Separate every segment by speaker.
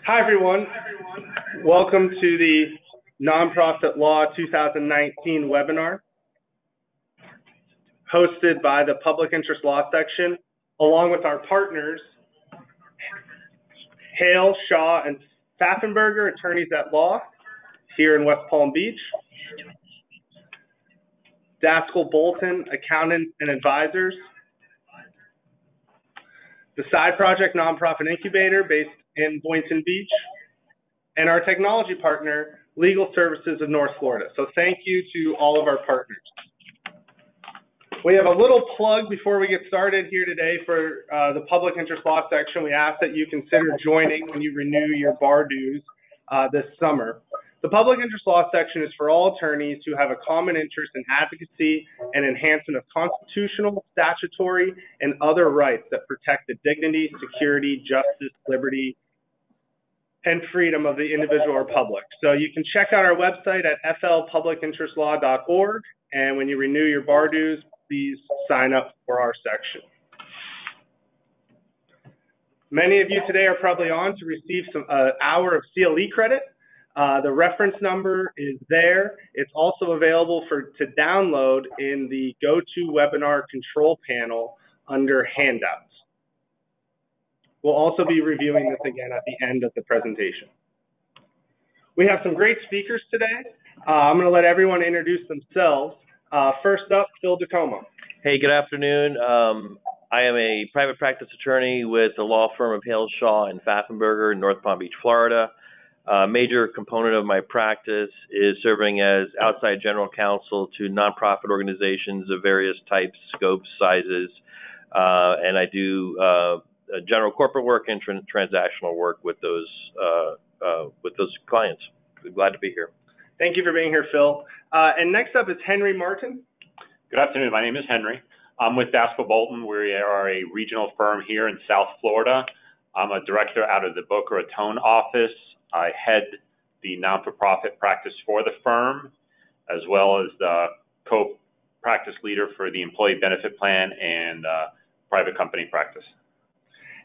Speaker 1: Hi, everyone. Welcome to the Nonprofit Law 2019 webinar hosted by the Public Interest Law section, along with our partners, Hale, Shaw, and Pfaffenberger, attorneys at law here in West Palm Beach, Daskell Bolton, accountants and advisors, the Side Project Nonprofit Incubator based in Boynton Beach, and our technology partner, Legal Services of North Florida. So thank you to all of our partners. We have a little plug before we get started here today for the Public Interest Law section. We ask that you consider joining when you renew your bar dues this summer. The Public Interest Law section is for all attorneys who have a common interest in advocacy and enhancement of constitutional, statutory, and other rights that protect the dignity, security, justice, liberty, and freedom of the individual or public. So you can check out our website at flpublicinterestlaw.org, and when you renew your bar dues, please sign up for our section. Many of you today are probably on to receive some hour of CLE credit. The reference number is there. It's also available to download in the GoToWebinar control panel under handouts. We'll also be reviewing this again at the end of the presentation. We have some great speakers today. I'm going to let everyone introduce themselves. First up, Phil DeComo.
Speaker 2: Hey, good afternoon. I am a private practice attorney with the law firm of Hale, Shaw, and Pfaffenberger in North Palm Beach, Florida. A major component of my practice is serving as outside general counsel to nonprofit organizations of various types, scopes, sizes, and I do general corporate work and transactional work with those clients. I'm glad to be here.
Speaker 1: Thank you for being here, Phil. And next up is Henry Martin.
Speaker 3: Good afternoon. My name is Henry. I'm with Daskell Bolton. We are a regional firm here in South Florida. I'm a director out of the Boca Raton office. I head the non-for-profit practice for the firm, as well as the co-practice leader for the employee benefit plan and private company practice.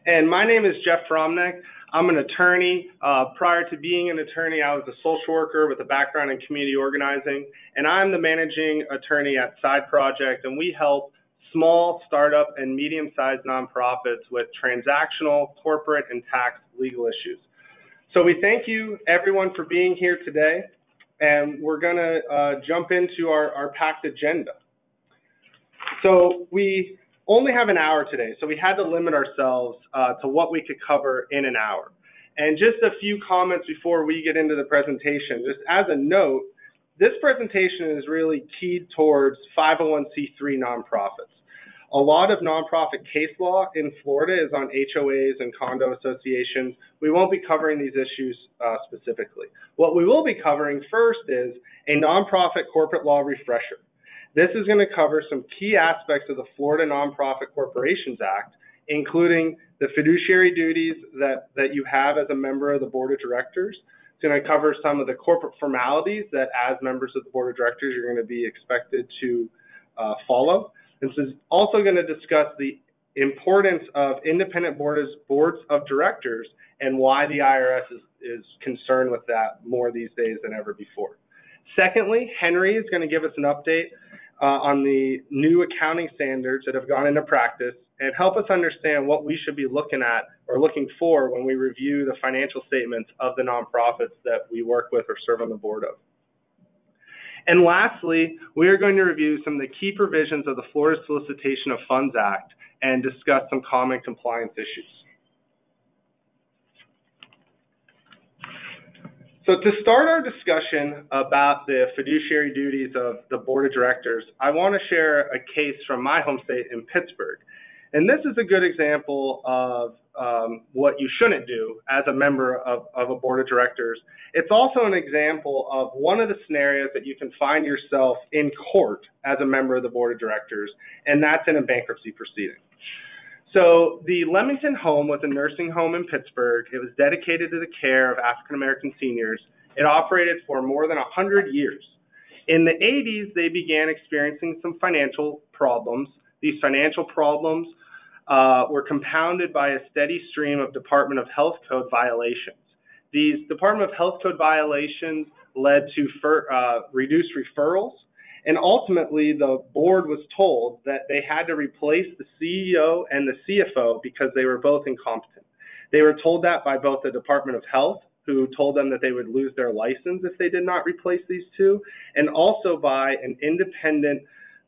Speaker 1: And my name is Jeff Fromnick. I'm an attorney. Prior to being an attorney, I was a social worker with a background in community organizing, and I'm the managing attorney at Side Project, and we help small, startup, and medium-sized nonprofits with transactional, corporate, and tax legal issues. So we thank you, everyone, for being here today, and we're going to jump into our packed agenda. So we only have an hour today, so we had to limit ourselves to what we could cover in an hour. And just a few comments before we get into the presentation. Just as a note, this presentation is really keyed towards 501c3 nonprofits. A lot of nonprofit case law in Florida is on HOAs and condo associations. We won't be covering these issues specifically. What we will be covering first is a nonprofit corporate law refresher. This is going to cover some key aspects of the Florida Nonprofit Corporations Act, including the fiduciary duties that you have as a member of the board of directors. It's going to cover some of the corporate formalities that as members of the board of directors you're going to be expected to follow. This is also going to discuss the importance of independent boards of directors and why the IRS is concerned with that more these days than ever before. Secondly, Henry is going to give us an update on the new accounting standards that have gone into practice and help us understand what we should be looking at or looking for when we review the financial statements of the nonprofits that we work with or serve on the board of. And lastly, we are going to review some of the key provisions of the Florida Solicitation of Funds Act and discuss some common compliance issues. So to start our discussion about the fiduciary duties of the board of directors, I want to share a case from my home state in Pittsburgh. And this is a good example of what you shouldn't do as a member of a board of directors. It's also an example of one of the scenarios that you can find yourself in court as a member of the board of directors, and that's in a bankruptcy proceeding. So the Leamington home was a nursing home in Pittsburgh. It was dedicated to the care of African-American seniors. It operated for more than 100 years. In the 80s, they began experiencing some financial problems. These financial problems were compounded by a steady stream of Department of Health Code violations. These Department of Health Code violations led to reduced referrals, and ultimately the board was told that they had to replace the CEO and the CFO because they were both incompetent. They were told that by both the Department of Health, who told them that they would lose their license if they did not replace these two, and also by an independent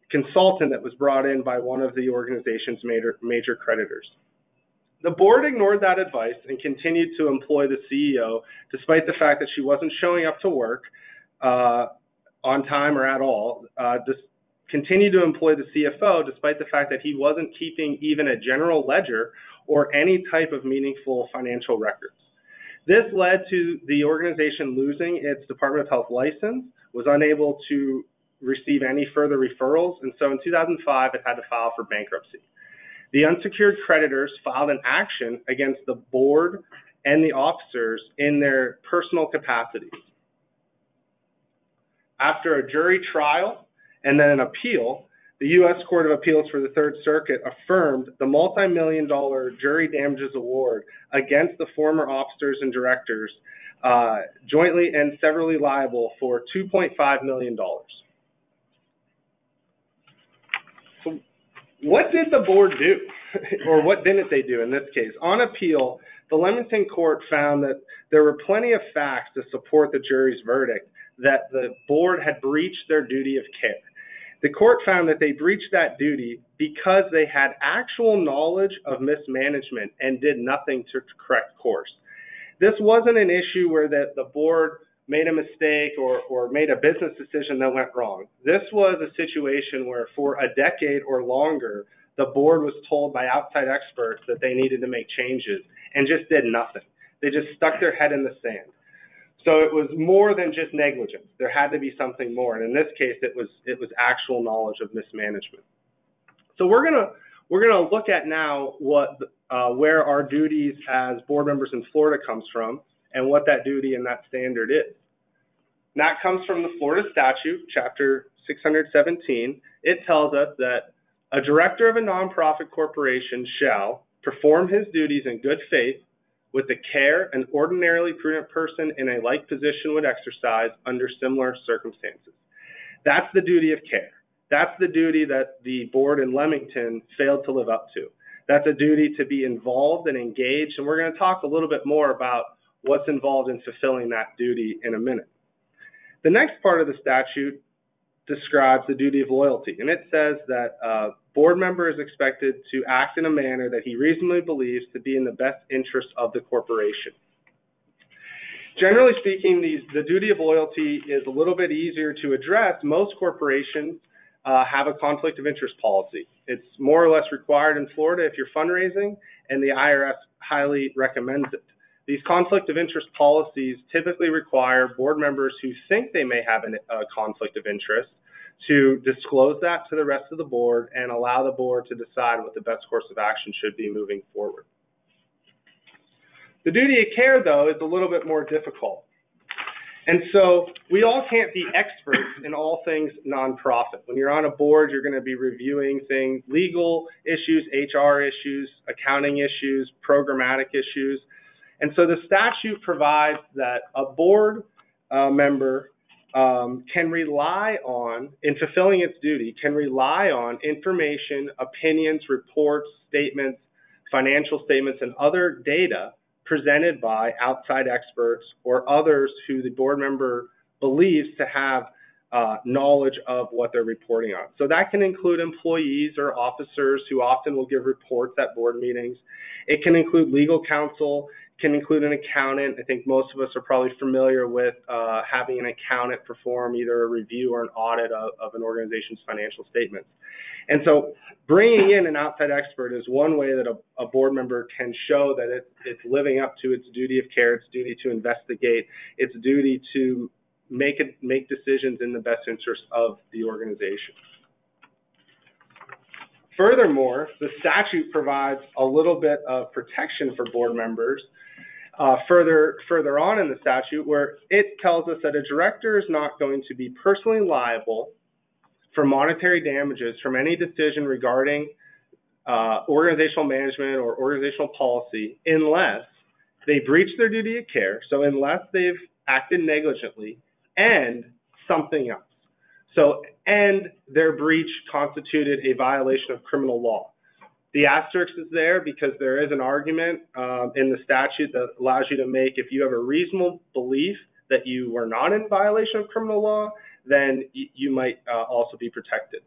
Speaker 1: consultant that was brought in by one of the organization's major creditors. The board ignored that advice and continued to employ the CEO, despite the fact that she wasn't showing up to work on time or at all. Just continued to employ the CFO, despite the fact that he wasn't keeping even a general ledger or any type of meaningful financial records. This led to the organization losing its Department of Health license, was unable to receive any further referrals, and so in 2005 it had to file for bankruptcy. The unsecured creditors filed an action against the board and the officers in their personal capacities. After a jury trial and then an appeal, the U.S. Court of Appeals for the Third Circuit affirmed the multi-million-dollar jury damages award against the former officers and directors, jointly and severally liable for $2.5 million. So what did the board do? Or what didn't they do in this case? On appeal, the Leamington Court found that there were plenty of facts to support the jury's verdict that the board had breached their duty of care. The court found that they breached that duty because they had actual knowledge of mismanagement and did nothing to correct course. This wasn't an issue where the board made a mistake or made a business decision that went wrong. This was a situation where for a decade or longer, the board was told by outside experts that they needed to make changes and just did nothing. They just stuck their head in the sand. So it was more than just negligence. There had to be something more, and in this case, it was actual knowledge of mismanagement. So we're gonna look at now where our duties as board members in Florida comes from, and what that duty and that standard is. And that comes from the Florida statute, Chapter 617. It tells us that a director of a nonprofit corporation shall perform his duties in good faith with the care an ordinarily prudent person in a like position would exercise under similar circumstances. That's the duty of care. That's the duty that the board in Leamington failed to live up to. That's a duty to be involved and engaged, and we're going to talk a little bit more about what's involved in fulfilling that duty in a minute. The next part of the statute describes the duty of loyalty, and it says that a board member is expected to act in a manner that he reasonably believes to be in the best interest of the corporation. Generally speaking, the duty of loyalty is a little bit easier to address. Most corporations have a conflict of interest policy. It's more or less required in Florida if you're fundraising, and the IRS highly recommends it. These conflict of interest policies typically require board members who think they may have a conflict of interest to disclose that to the rest of the board and allow the board to decide what the best course of action should be moving forward. The duty of care, though, is a little bit more difficult. And so we all can't be experts in all things nonprofit. When you're on a board, you're going to be reviewing things, legal issues, HR issues, accounting issues, programmatic issues. And so the statute provides that a board member can rely on, in fulfilling its duty, can rely on information, opinions, reports, statements, financial statements, and other data presented by outside experts or others who the board member believes to have knowledge of what they're reporting on. So that can include employees or officers who often will give reports at board meetings. It can include legal counsel, can include an accountant. I think most of us are probably familiar with having an accountant perform either a review or an audit of an organization's financial statements. And so bringing in an outside expert is one way that a board member can show that it's living up to its duty of care, its duty to investigate, its duty to make decisions in the best interest of the organization. Furthermore, the statute provides a little bit of protection for board members further on in the statute, where it tells us that a director is not going to be personally liable for monetary damages from any decision regarding organizational management or organizational policy unless they breached their duty of care, so unless they've acted negligently, and something else. So, and their breach constituted a violation of criminal law. The asterisk is there because there is an argument in the statute that allows you to make, if you have a reasonable belief that you were not in violation of criminal law, then you might also be protected.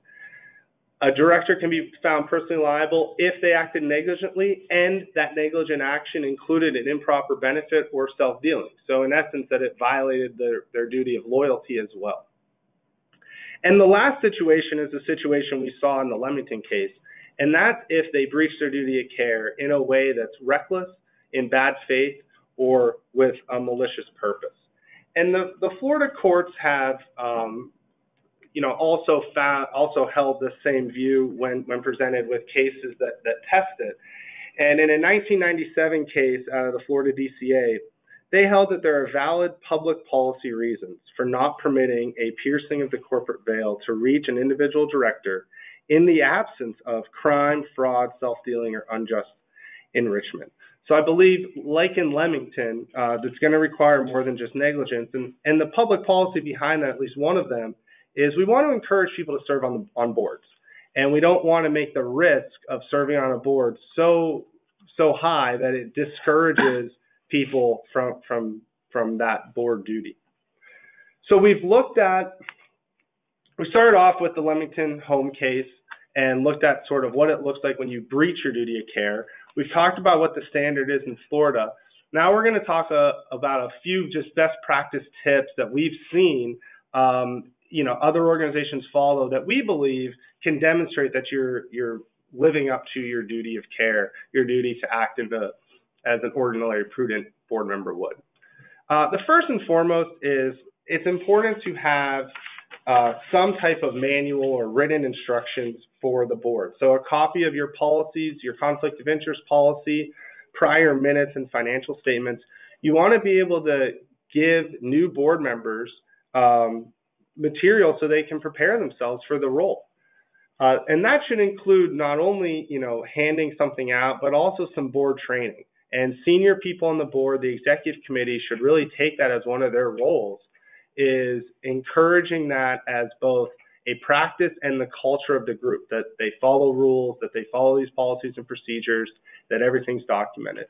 Speaker 1: A director can be found personally liable if they acted negligently and that negligent action included an improper benefit or self-dealing. So in essence, that it violated their duty of loyalty as well. And the last situation is the situation we saw in the Leamington case, and that's if they breached their duty of care in a way that's reckless, in bad faith, or with a malicious purpose. And the Florida courts have also held the same view when presented with cases that test it. And in a 1997 case out of the Florida DCA, they held that there are valid public policy reasons for not permitting a piercing of the corporate veil to reach an individual director in the absence of crime, fraud, self-dealing, or unjust enrichment. So I believe, like in Leamington, that's going to require more than just negligence. And the public policy behind that, at least one of them, is we want to encourage people to serve on boards. And we don't want to make the risk of serving on a board so high that it discourages people from that board duty. So we started off with the Leamington home case and looked at sort of what it looks like when you breach your duty of care. We've talked about what the standard is in Florida. Now we're going to talk about a few just best practice tips that we've seen other organizations follow that we believe can demonstrate that you're living up to your duty of care, your duty to act as an ordinary prudent board member would. The first and foremost is it's important to have some type of manual or written instructions for the board. So a copy of your policies, your conflict of interest policy, prior minutes and financial statements. You want to be able to give new board members material so they can prepare themselves for the role. And that should include not only, handing something out, but also some board training. And senior people on the board, the executive committee, should really take that as one of their roles, is encouraging that as both a practice and the culture of the group, that they follow rules, that they follow these policies and procedures, that everything's documented.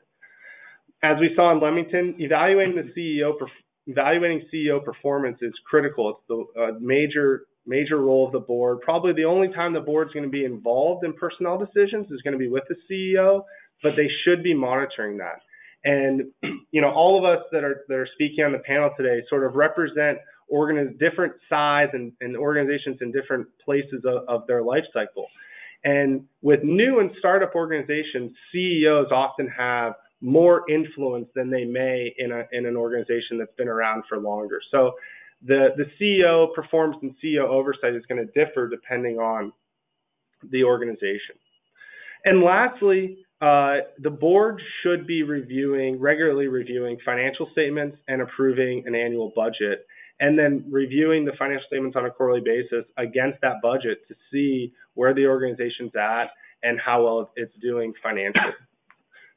Speaker 1: As we saw in Leamington, evaluating CEO performance is critical. It's the major role of the board. Probably the only time the board's going to be involved in personnel decisions is going to be with the CEO, but they should be monitoring that. And all of us that are speaking on the panel today sort of represent different size and organizations in different places of their life cycle. And with new and startup organizations, CEOs often have more influence than they may in an organization that's been around for longer. So the CEO performance and CEO oversight is going to differ depending on the organization. And lastly, the board should be regularly reviewing financial statements and approving an annual budget, and then reviewing the financial statements on a quarterly basis against that budget to see where the organization's at and how well it's doing financially.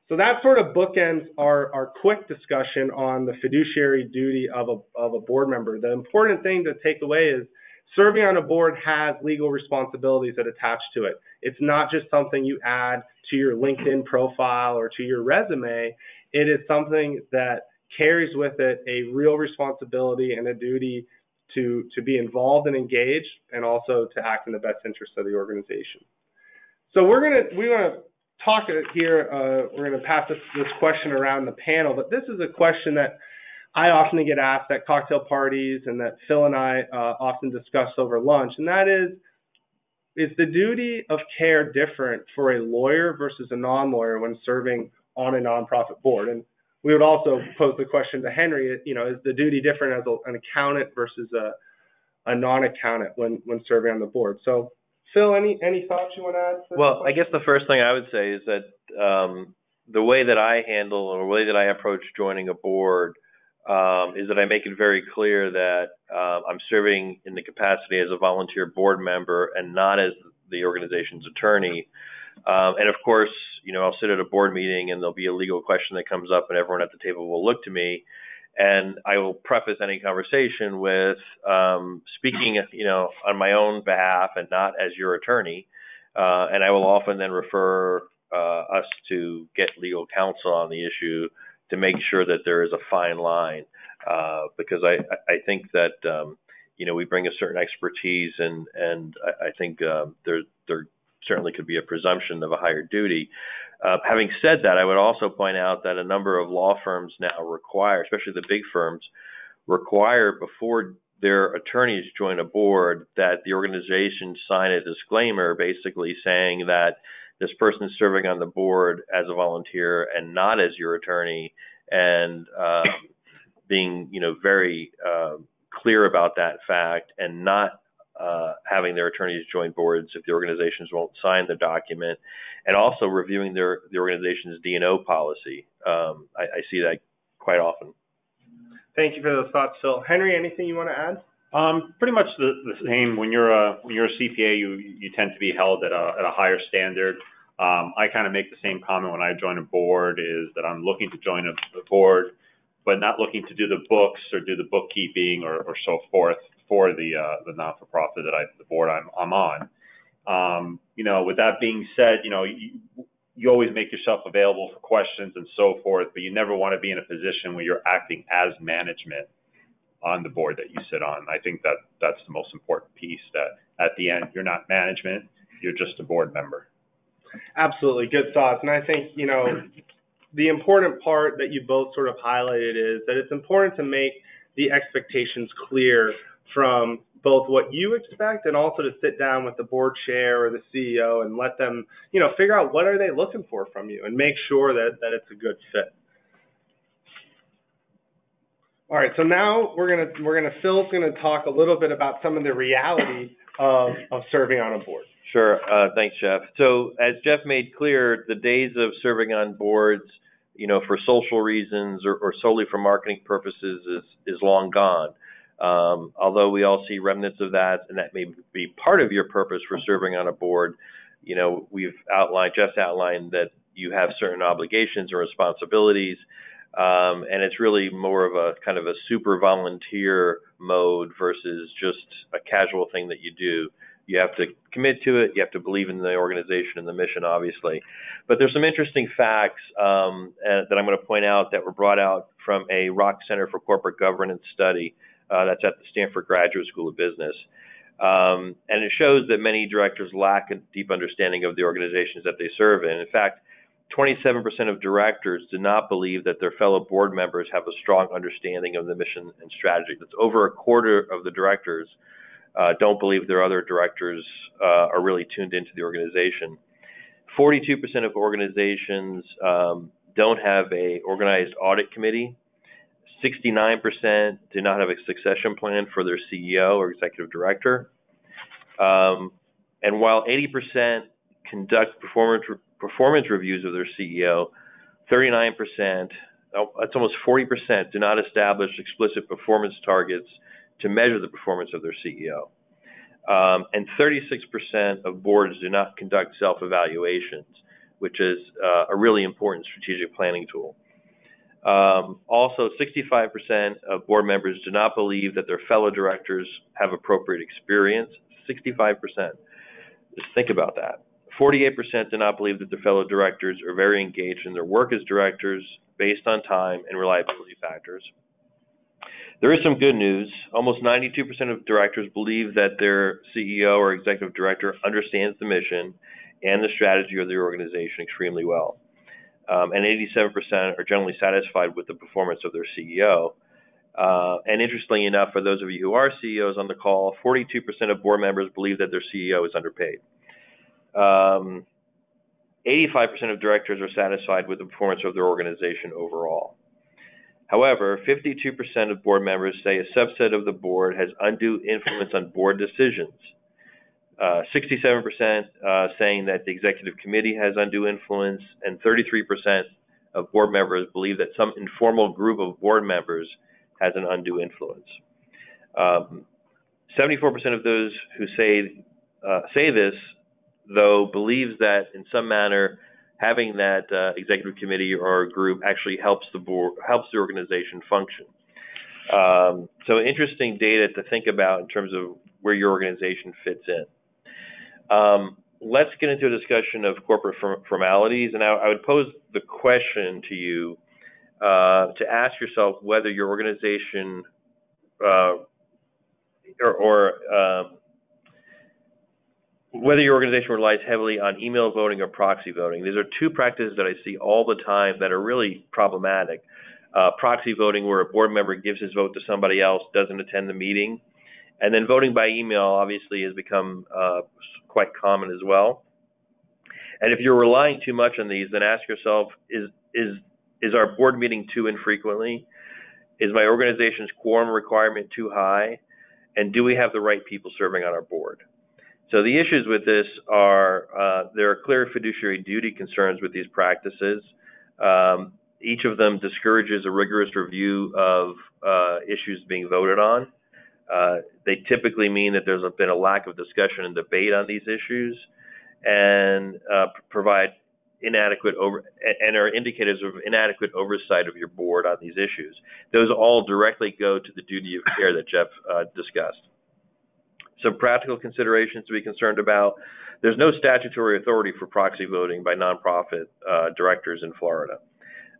Speaker 1: So that sort of bookends our quick discussion on the fiduciary duty of a board member. The important thing to take away is serving on a board has legal responsibilities that attach to it. It's not just something you add to your LinkedIn profile or to your resume. It is something that carries with it a real responsibility and a duty to be involved and engaged, and also to act in the best interest of the organization. So we're gonna talk here. We're gonna pass this question around the panel, but this is a question that I often get asked at cocktail parties and that Phil and I often discuss over lunch, and that is the duty of care different for a lawyer versus a non-lawyer when serving on a nonprofit board? And we would also pose the question to Henry, is the duty different as an accountant versus a non-accountant when serving on the board? So Phil, any thoughts you want to add?
Speaker 2: Well, I guess the first thing I would say is that the way that I handle or the way that I approach joining a board is that I make it very clear that I'm serving in the capacity as a volunteer board member and not as the organization's attorney. And of course, I'll sit at a board meeting and there'll be a legal question that comes up and everyone at the table will look to me, and I will preface any conversation with speaking, on my own behalf and not as your attorney. And I will often then refer us to get legal counsel on the issue to make sure that there is a fine line, because I think that we bring a certain expertise, and I think there certainly could be a presumption of a higher duty. Having said that, I would also point out that a number of law firms now require, especially the big firms, require before their attorneys join a board that the organization sign a disclaimer basically saying that this person is serving on the board as a volunteer and not as your attorney, and being very clear about that fact, and not having their attorneys join boards if the organizations won't sign the document, and also reviewing the organization's D&O policy. I see that quite often.
Speaker 1: Thank you for those thoughts, Phil. Henry, anything you want to add?
Speaker 3: Pretty much the same. When you're a CPA, you tend to be held at a higher standard. I kind of make the same comment when I join a board, is that I'm looking to join a board, but not looking to do the books or do the bookkeeping or so forth for the not-for-profit the board I'm on. With that being said, you always make yourself available for questions and so forth, but you never want to be in a position where you're acting as management on the board that you sit on. I think that's the most important piece, that at the end, you're not management, you're just a board member.
Speaker 1: Absolutely. Good thoughts. And I think, the important part that you both sort of highlighted is that it's important to make the expectations clear from both what you expect, and also to sit down with the board chair or the CEO and let them, figure out what are they looking for from you, and make sure that it's a good fit. All right, so now Phil's gonna talk a little bit about some of the reality of serving on a board.
Speaker 2: Sure. Thanks, Jeff. So as Jeff made clear, the days of serving on boards, for social reasons or solely for marketing purposes is long gone. Although we all see remnants of that, and that may be part of your purpose for serving on a board. Jeff's outlined that you have certain obligations or responsibilities, and it's really more of a kind of a super volunteer mode versus just a casual thing that you do. You have to commit to it. You have to believe in the organization and the mission, obviously. But there's some interesting facts that I'm going to point out that were brought out from a Rock Center for Corporate Governance study that's at the Stanford Graduate School of Business. And it shows that many directors lack a deep understanding of the organizations that they serve in. In fact, 27% of directors do not believe that their fellow board members have a strong understanding of the mission and strategy. That's over a quarter of the directors don't believe their other directors are really tuned into the organization. 42% of organizations don't have a organized audit committee. 69% do not have a succession plan for their CEO or executive director. And while 80% conduct performance reviews of their CEO, 39%, that's almost 40%, do not establish explicit performance targets to measure the performance of their CEO. And 36% of boards do not conduct self-evaluations, which is a really important strategic planning tool. Also, 65% of board members do not believe that their fellow directors have appropriate experience. 65%. Just think about that. 48% do not believe that their fellow directors are very engaged in their work as directors based on time and reliability factors. There is some good news. Almost 92% of directors believe that their CEO or executive director understands the mission and the strategy of the organization extremely well. And 87% are generally satisfied with the performance of their CEO. And interestingly enough, for those of you who are CEOs on the call, 42% of board members believe that their CEO is underpaid. 85% of directors are satisfied with the performance of their organization overall. However, 52% of board members say a subset of the board has undue influence on board decisions. 67% saying that the executive committee has undue influence, and 33% of board members believe that some informal group of board members has an undue influence. 74% of those who say this, though, believes that in some manner having that executive committee or group actually helps the board, helps the organization function. So interesting data to think about in terms of where your organization fits in. Let's get into a discussion of corporate formalities, and I would pose the question to you to ask yourself whether your organization whether your organization relies heavily on email voting or proxy voting. These are two practices that I see all the time that are really problematic. Proxy voting, where a board member gives his vote to somebody else, doesn't attend the meeting. And then voting by email obviously has become quite common as well. And if you're relying too much on these, then ask yourself, is our board meeting too infrequently? Is my organization's quorum requirement too high? And do we have the right people serving on our board? So the issues with this are there are clear fiduciary duty concerns with these practices. Each of them discourages a rigorous review of issues being voted on. They typically mean that there's been a lack of discussion and debate on these issues, and provide inadequate and are indicators of inadequate oversight of your board on these issues. Those all directly go to the duty of care that Jeff discussed. Some practical considerations to be concerned about. There's no statutory authority for proxy voting by nonprofit directors in Florida.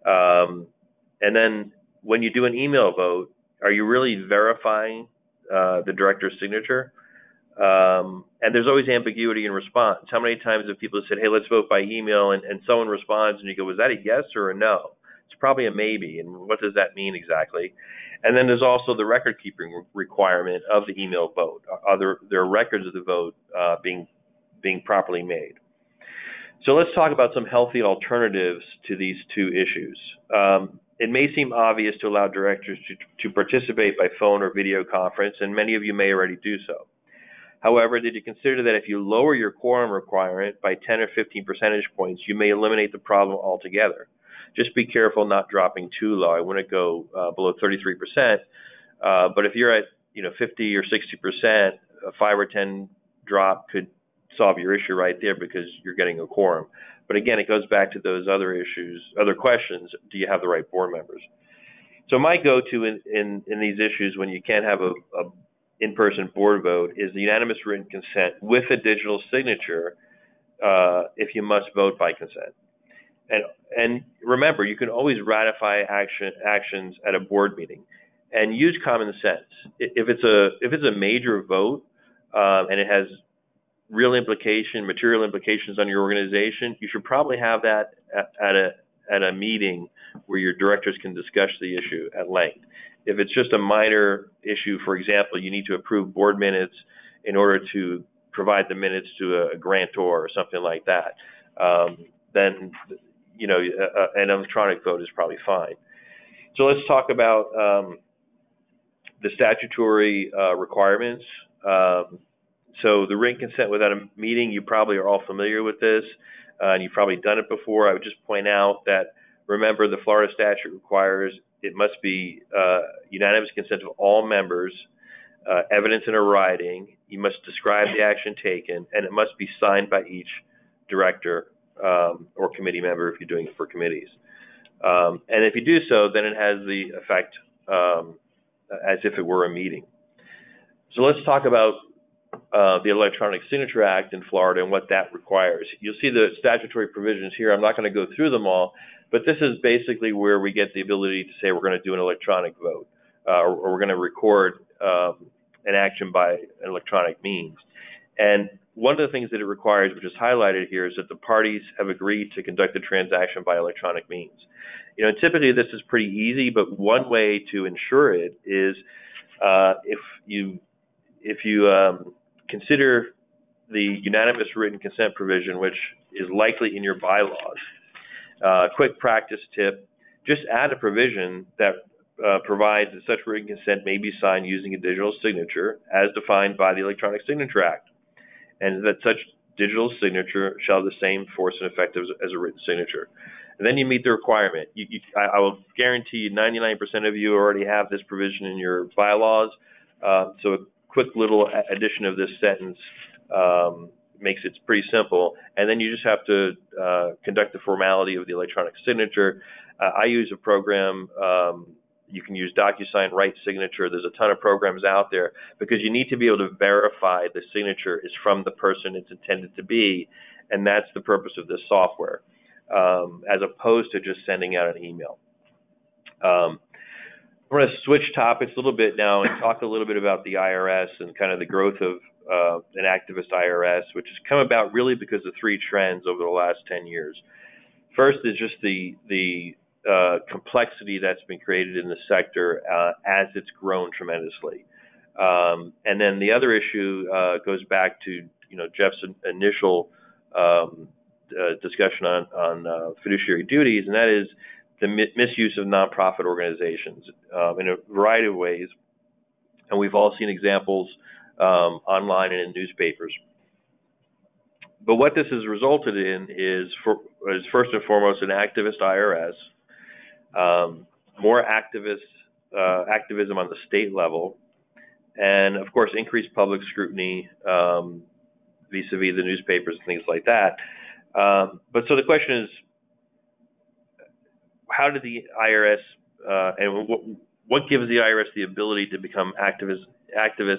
Speaker 2: And then when you do an email vote, are you really verifying the director's signature? And there's always ambiguity in response. How many times have people said, hey, let's vote by email, and someone responds and you go, was that a yes or a no? It's probably a maybe, and what does that mean exactly? And then there's also the record keeping requirement of the email vote. There are records of the vote being properly made. So let's talk about some healthy alternatives to these two issues. It may seem obvious to allow directors to participate by phone or video conference, and many of you may already do so. However, did you consider that if you lower your quorum requirement by 10 or 15 percentage points, you may eliminate the problem altogether? Just be careful not dropping too low. I wouldn't go below 33%, but if you're at 50 or 60%, a 5 or 10 drop could solve your issue right there because you're getting a quorum. But again, it goes back to those other issues, other questions. Do you have the right board members? So my go-to in these issues when you can't have a in-person board vote is the unanimous written consent with a digital signature if you must vote by consent. And remember, you can always ratify actions at a board meeting, and use common sense. If it's a major vote and it has material implications on your organization, you should probably have that at a meeting where your directors can discuss the issue at length. If it's just a minor issue, for example, you need to approve board minutes in order to provide the minutes to a grantor or something like that, then an electronic vote is probably fine. So let's talk about the statutory requirements. So the written consent without a meeting, you probably are all familiar with this, and you've probably done it before. I would just point out that, remember, the Florida statute requires it must be unanimous consent of all members, evidence in a writing. You must describe the action taken, and it must be signed by each director or committee member if you're doing it for committees. And if you do so, then it has the effect as if it were a meeting. So let's talk about the Electronic Signature Act in Florida and what that requires. You'll see the statutory provisions here. I'm not going to go through them all, but this is basically where we get the ability to say we're going to do an electronic vote or we're going to record an action by an electronic means. And one of the things that it requires, which is highlighted here, is that the parties have agreed to conduct the transaction by electronic means. Typically this is pretty easy, but one way to ensure it is if you consider the unanimous written consent provision, which is likely in your bylaws. Quick practice tip, just add a provision that provides that such written consent may be signed using a digital signature as defined by the Electronic Signature Act, and that such digital signature shall have the same force and effect as a written signature. And then you meet the requirement. I will guarantee you 99% of you already have this provision in your bylaws, so a quick little addition of this sentence makes it pretty simple. And then you just have to conduct the formality of the electronic signature. I use a program. You can use DocuSign, Write Signature. There's a ton of programs out there because you need to be able to verify the signature is from the person it's intended to be, and that's the purpose of this software, as opposed to just sending out an email. I'm going to switch topics a little bit now and talk a little bit about the IRS and kind of the growth of an activist IRS, which has come about really because of three trends over the last 10 years. First is just the complexity that's been created in the sector as it's grown tremendously. And then the other issue goes back to Jeff's initial discussion on fiduciary duties, and that is the misuse of nonprofit organizations in a variety of ways. And we've all seen examples online and in newspapers. But what this has resulted in is first and foremost an activist IRS, more activism on the state level, and of course increased public scrutiny vis-a-vis the newspapers and things like that. But so the question is, how did the IRS and what gives the IRS the ability to become activist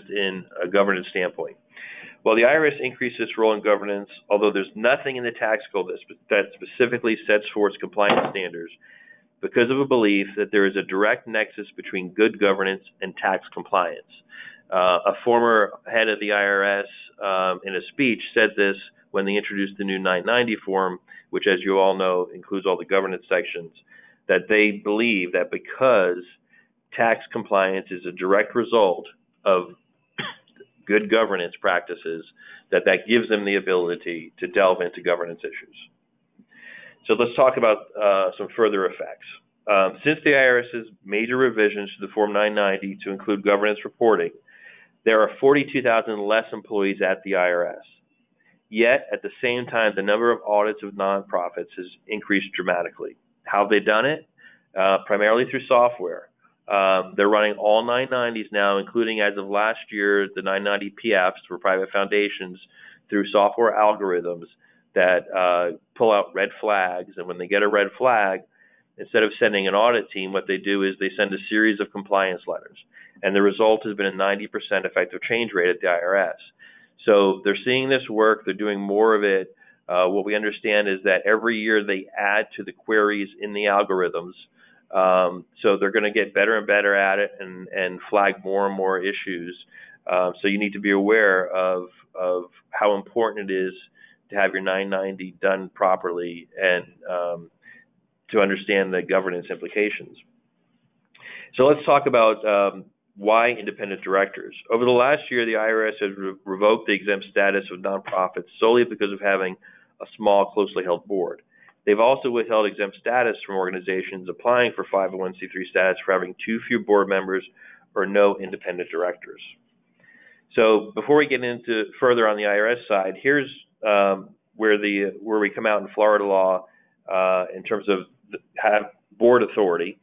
Speaker 2: in a governance standpoint? Well, the IRS increased its role in governance, although there's nothing in the tax code that specifically sets forth compliance standards, because of a belief that there is a direct nexus between good governance and tax compliance. A former head of the IRS in a speech said this when they introduced the new 990 form, which, as you all know, includes all the governance sections, that they believe that because tax compliance is a direct result of good governance practices, that gives them the ability to delve into governance issues. So let's talk about some further effects. Since the IRS's major revisions to the Form 990 to include governance reporting, there are 42,000 less employees at the IRS. Yet, at the same time, the number of audits of nonprofits has increased dramatically. How have they done it? Primarily through software. They're running all 990s now, including, as of last year, the 990 PFs for private foundations through software algorithms that pull out red flags. And when they get a red flag, instead of sending an audit team, what they do is they send a series of compliance letters. And the result has been a 90% effective change rate at the IRS. So they're seeing this work. They're doing more of it. What we understand is that every year they add to the queries in the algorithms. So they're going to get better and better at it and flag more and more issues. So you need to be aware of how important it is to have your 990 done properly and to understand the governance implications. So let's talk about why independent directors. Over the last year, the IRS has revoked the exempt status of nonprofits solely because of having a small, closely held board. They've also withheld exempt status from organizations applying for 501c3 status for having too few board members or no independent directors. So before we get into further on the IRS side, here's where we come out in Florida law in terms of have board authority.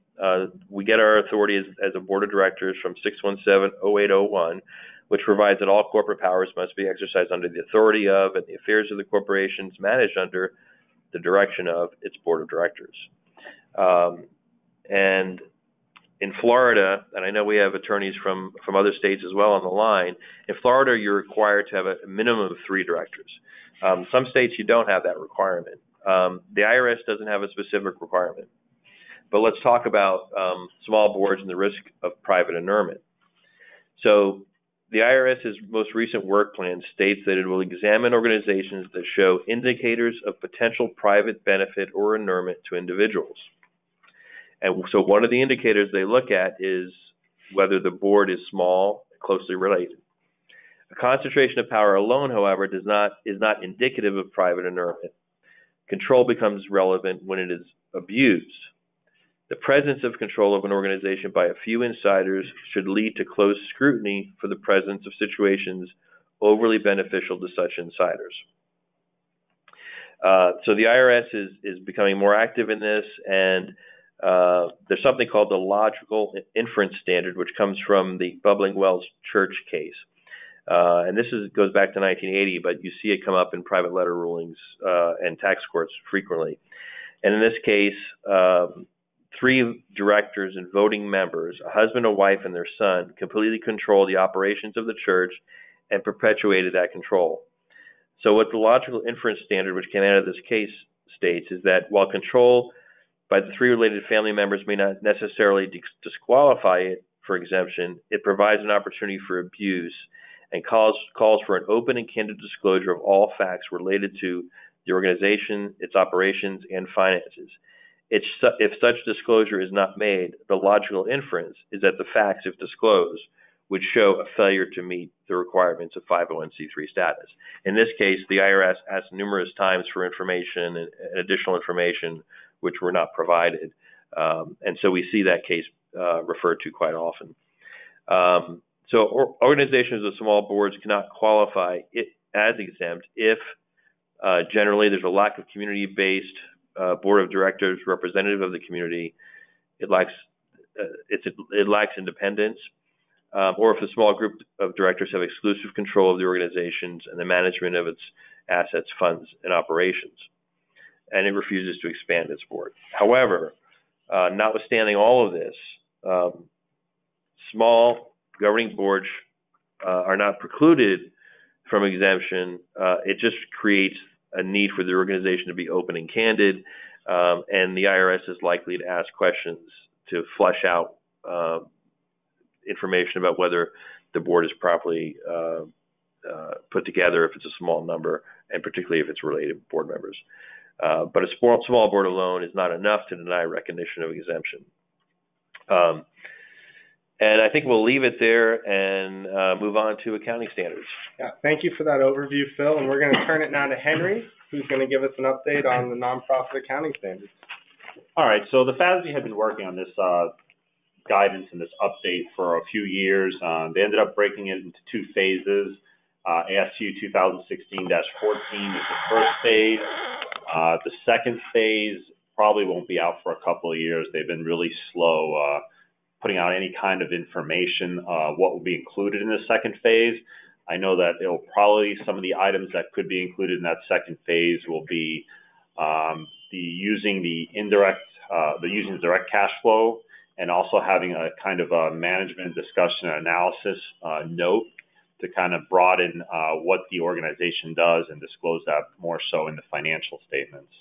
Speaker 2: We get our authority as a board of directors from 617-0801, which provides that all corporate powers must be exercised under the authority of and the affairs of the corporations managed under the direction of its board of directors. And in Florida, and I know we have attorneys from other states as well on the line, in Florida you're required to have a minimum of 3 directors. Some states you don't have that requirement. The IRS doesn't have a specific requirement. But let's talk about small boards and the risk of private inurement. So the IRS's most recent work plan states that it will examine organizations that show indicators of potential private benefit or inurement to individuals. And so one of the indicators they look at is whether the board is small, closely related. A concentration of power alone, however, is not indicative of private inurement. Control becomes relevant when it is abused. The presence of control of an organization by a few insiders should lead to close scrutiny for the presence of situations overly beneficial to such insiders. So the IRS is becoming more active in this, and there's something called the logical inference standard, which comes from the Bubbling Wells Church case. And this goes back to 1980, but you see it come up in private letter rulings and tax courts frequently. And in this case, 3 directors and voting members, a husband, a wife, and their son, completely control the operations of the church and perpetuated that control. So what the logical inference standard, which came out of this case, states is that while control by the 3 related family members may not necessarily disqualify it for exemption, it provides an opportunity for abuse and calls for an open and candid disclosure of all facts related to the organization, its operations, and finances. If such disclosure is not made, the logical inference is that the facts, if disclosed, would show a failure to meet the requirements of 501c3 status. In this case, the IRS asked numerous times for information and additional information which were not provided. And so we see that case referred to quite often. So organizations with small boards cannot qualify it as exempt if generally there's a lack of community-based board of directors representative of the community. It lacks independence, or if a small group of directors have exclusive control of the organizations and the management of its assets, funds, and operations, and it refuses to expand its board. However, notwithstanding all of this, small governing boards are not precluded from exemption. It just creates a need for the organization to be open and candid, and the IRS is likely to ask questions to flesh out information about whether the board is properly put together, if it's a small number, and particularly if it's related board members. But a small board alone is not enough to deny recognition of exemption. And I think we'll leave it there and move on to accounting standards.
Speaker 1: Yeah, thank you for that overview, Phil. And we're going to turn it now to Henry, who's going to give us an update on the nonprofit accounting standards.
Speaker 3: All right, so the FASB had been working on this guidance and this update for a few years. They ended up breaking it into 2 phases. ASU 2016-14 is the first phase. The second phase probably won't be out for a couple of years. They've been really slow putting out any kind of information, what will be included in the second phase. I know that it'll probably, some of the items that could be included in that second phase will be using the direct cash flow, and also having a kind of a management discussion and analysis note to kind of broaden what the organization does and disclose that more so in the financial statements.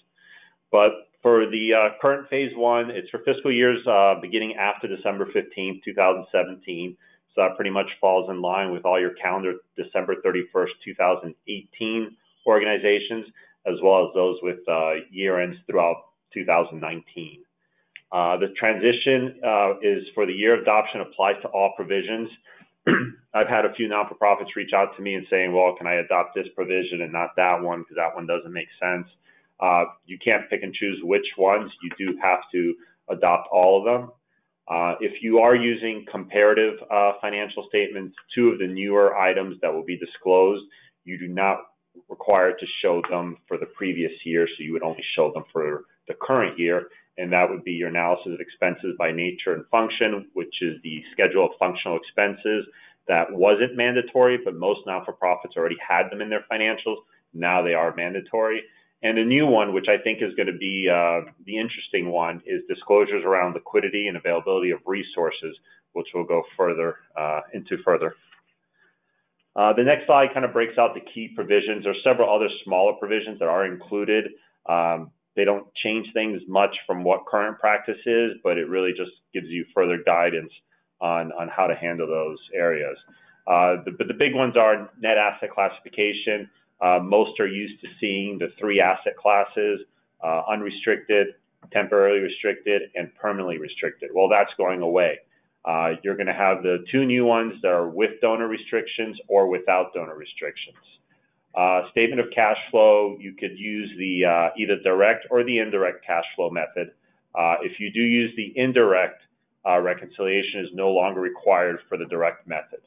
Speaker 3: But for the current phase 1, it's for fiscal years beginning after December 15th, 2017. So that pretty much falls in line with all your calendar December 31st, 2018 organizations, as well as those with year ends throughout 2019. The transition is for the year of adoption applies to all provisions. I've had a few non-for-profits reach out to me and saying, well, can I adopt this provision and not that one because that one doesn't make sense? You can't pick and choose which ones. You do have to adopt all of them. If you are using comparative financial statements, 2 of the newer items that will be disclosed, you do not require to show them for the previous year, so you would only show them for the current year, and that would be your analysis of expenses by nature and function, which is the schedule of functional expenses that wasn't mandatory, but most not-for-profits already had them in their financials. Now they are mandatory. And the new one, which I think is going to be the interesting one, is disclosures around liquidity and availability of resources, which we'll go into further. The next slide kind of breaks out the key provisions. There are several other smaller provisions that are included. They don't change things much from what current practice is, but it really just gives you further guidance on how to handle those areas. But the big ones are net asset classification. Most are used to seeing the 3 asset classes, unrestricted, temporarily restricted, and permanently restricted. Well, that's going away. You're going to have the 2 new ones that are with donor restrictions or without donor restrictions. Statement of cash flow, you could use the either direct or the indirect cash flow method. If you do use the indirect, reconciliation is no longer required for the direct method.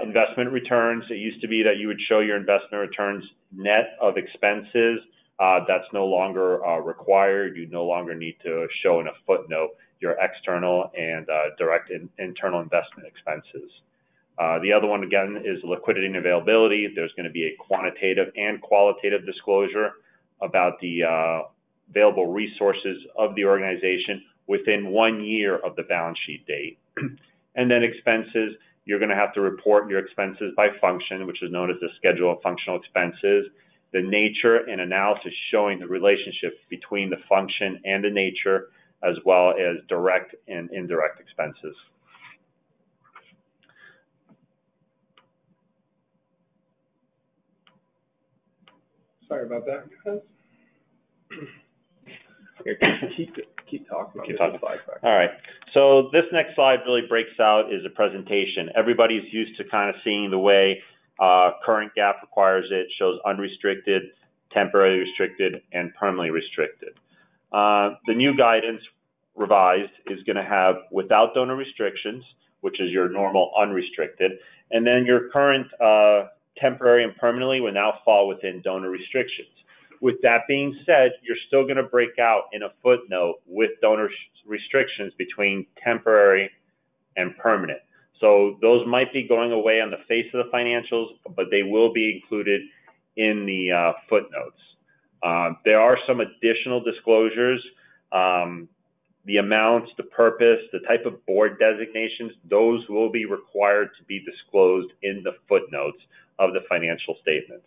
Speaker 3: Investment returns, it used to be that you would show your investment returns net of expenses. That's no longer required. You no longer need to show in a footnote your external and direct internal investment expenses. The other one, again, is liquidity and availability. There's going to be a quantitative and qualitative disclosure about the available resources of the organization within 1 year of the balance sheet date. And then expenses, you're going to have to report your expenses by function, which is known as the schedule of functional expenses. The nature and analysis showing the relationship between the function and the nature, as well as direct and indirect expenses.
Speaker 1: Sorry about that, guys. Keep talking.
Speaker 3: Keep talking. All right. So this next slide really breaks out is a presentation. Everybody's used to kind of seeing the way current GAAP requires it, shows unrestricted, temporarily restricted, and permanently restricted. The new guidance revised is going to have without donor restrictions, which is your normal unrestricted, and then your current temporary and permanently will now fall within donor restrictions. With that being said, you're still going to break out in a footnote with donor restrictions between temporary and permanent. So those might be going away on the face of the financials, but they will be included in the footnotes. There are some additional disclosures. The amounts, the purpose, the type of board designations, those will be required to be disclosed in the footnotes of the financial statements.